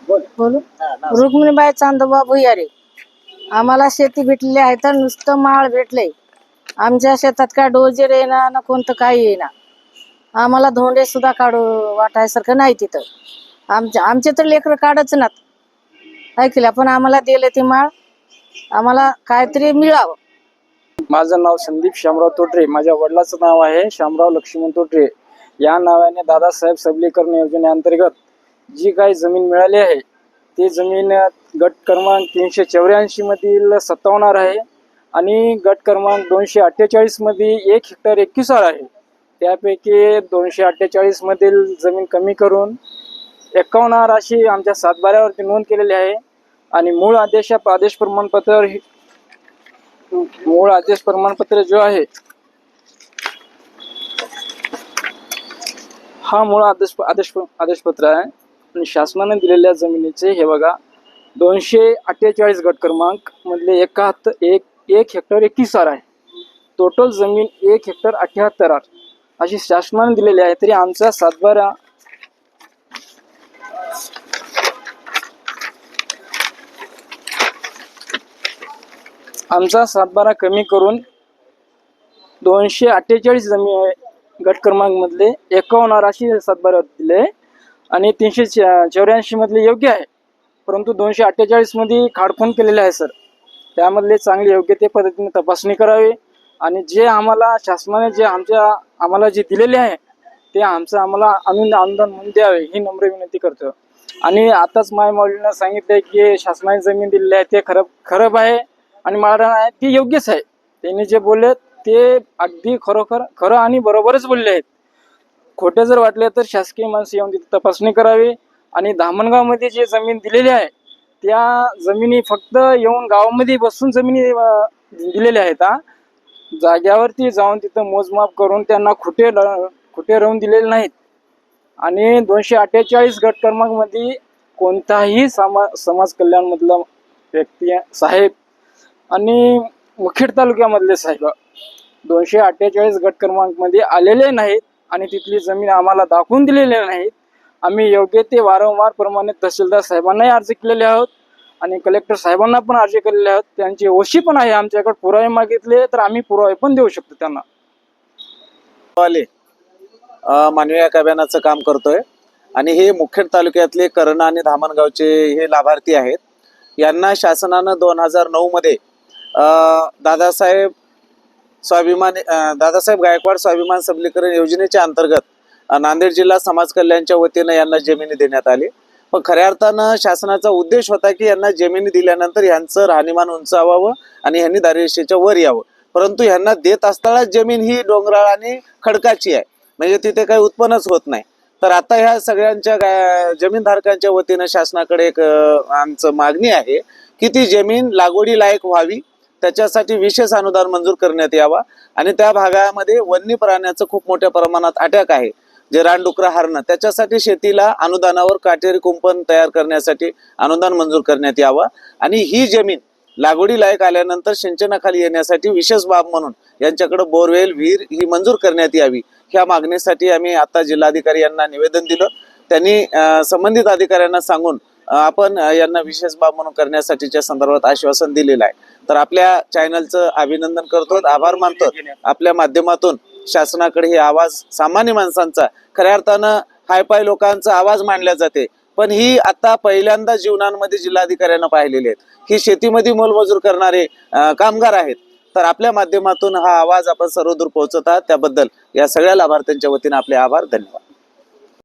बोलू रुक्मिणीबाई चांदोबा भुयारे. आम्हाला शेती भेटलेली आहे तर नुसतं माळ भेटले. आमच्या शेतात काय डोजर येईना ना कोणतं काही येईना. आम्हाला धोंडे सुद्धा काढू वाटायसारखं नाही तिथं. आमचे तर लेकरं काढच नात ऐकल्या, पण आम्हाला दिले ती माळ. आम्हाला काहीतरी मिळावं. माझं नाव संदीप शामराव तोटरे. माझ्या वडिलाचं नाव आहे शामराव लक्ष्मण तोटरे. या नावाने दादासाहेब सबलीकरण योजनेअंतर्गत जी काही जमीन मिळाली आहे ती जमीन गट क्रमांक 384 मधील 57 आहे आणि गट क्रमांक 248 मध्ये 1 हेक्टर 21 आहे. त्यापैकी 248 मधील जमीन कमी करून 51 अशी आमच्या सातबाऱ्यावरती नोंद केलेली आहे. आणि मूळ आदेश प्रमाणपत्र जो आहे हा मूळ आदेशपत्र आहे. आणि शासनाने दिलेल्या जमिनीचे हे बघा 248 गट क्रमांक मधले 1 हेक्टर 21 आहे. टोटल जमीन 1 हेक्टर 78 अशी शासनाने दिलेली आहे. तरी आमचा सातबारा कमी करून 248 जमीन गट क्रमांक मधले 51 अशी सातबारा दिले आणि 384 मधले योग्य आहे. परंतु 248 मध्ये खाडखोन केलेले आहे सर. त्यामधले चांगले योग्य ते पद्धतीने तपासणी करावी आणि जे आम्हाला शासनाने आम्हाला जे दिलेले आहे ते आम्हाला अनुदान म्हणून द्यावे ही नम्र विनंती करतो. आणि आताच मायमौलीनं सांगितलंय की शासनाने जमीन दिलेली आहे ते खरं आहे आणि मला आहे ती योग्यच आहे. त्यांनी जे बोलले ते अगदी खरं आणि बरोबरच बोलले आहेत. खोटे जर वाटले तर शासकीय माणसं येऊन तिथे तपासणी करावी. आणि धामणगाव मध्ये जे जमीन दिलेली आहे त्या जमिनी फक्त येऊन गावामध्ये बसून जमिनी दिलेल्या आहेत. जाग्यावरती जाऊन तिथं मोजमाप करून त्यांना खोटे राहून दिलेले नाहीत. आणि 248 गट क्रमांक मध्ये कोणताही समाज कल्याण मधला व्यक्ती साहेब आणि मुखेड तालुक्यामधले साहेब 248 गट क्रमांक मध्ये आलेले नाहीत आणि तिथली जमीन आम्हाला दाखवून दिलेली नाहीत. आम्ही योग्य ते वारंवार प्रमाणे तहसीलदार साहेबांनाही अर्ज केलेले आहोत आणि कलेक्टर साहेबांना पण अर्ज केलेले आहोत. त्यांची ओशी पण आहे आमच्याकडे. पुरावे मागितले तर आम्ही पुरावे पण देऊ शकतो त्यांना. मानवी हक्क अभियानाचं काम करतोय आणि हे मुखेड तालुक्यातले करणा आणि धामणगावचे हे लाभार्थी आहेत. यांना शासनानं 2009 मध्ये दादासाहेब गायकवाड स्वाभिमान सबलीकरण योजनेच्या अंतर्गत नांदेड जिल्हा समाज कल्याणच्या वतीनं यांना जमिनी देण्यात आली. पण खऱ्या अर्थानं शासनाचा उद्देश होता की यांना जमिनी दिल्यानंतर यांचं राहणीमान उंचावावं आणि यांनी दारिद्र्यरेषेच्या वर यावं. परंतु यांना देत असताना जमीन ही डोंगराळ आणि खडकाची आहे, म्हणजे तिथे काही उत्पन्नच होत नाही. तर आता ह्या सगळ्यांच्या जमीनधारकांच्या वतीनं शासनाकडे एक आमचं मागणी आहे की ती जमीन लागवडी लायक व्हावी, त्याच्यासाठी विशेष अनुदान मंजूर करण्यात यावा. आणि त्या भागामध्ये वन्य प्राण्याचं खूप मोठ्या प्रमाणात अटॅक आहे, जे रानडुकरं हरणं, त्याच्यासाठी शेतीला अनुदानावर काटेरी कुंपण तयार करण्यासाठी अनुदान मंजूर करण्यात यावं. आणि ही जमीन लागवडी लायक आल्यानंतर सिंचनाखाली येण्यासाठी विशेष बाब म्हणून यांच्याकडे बोरवेल विहीर ही मंजूर करण्यात यावी. ह्या मागणीसाठी आम्ही आता जिल्हाधिकारी यांना निवेदन दिलं. त्यांनी संबंधित अधिकाऱ्यांना सांगून आपण यांना विशेष बाब म्हणून करण्यासाठीच्या संदर्भात आश्वासन दिलेलं आहे. तर आपल्या चॅनलचं अभिनंदन करतो, आभार मानतो. आपल्या माध्यमातून शासनाकडे हे आवाज सामान्य माणसांचा, खऱ्या अर्थानं हायपाय लोकांचा आवाज मांडला जाते, पण ही आता पहिल्यांदा जीवनामध्ये जिल्हाधिकाऱ्यांना पाहिलेले आहेत. ही शेतीमध्ये मोलमजूर करणारे कामगार आहेत. तर आपल्या माध्यमातून हा आवाज आपण सर्वदूर पोहोचवतात, त्याबद्दल या सगळ्या लाभार्थ्यांच्या वतीने आपले आभार, धन्यवाद.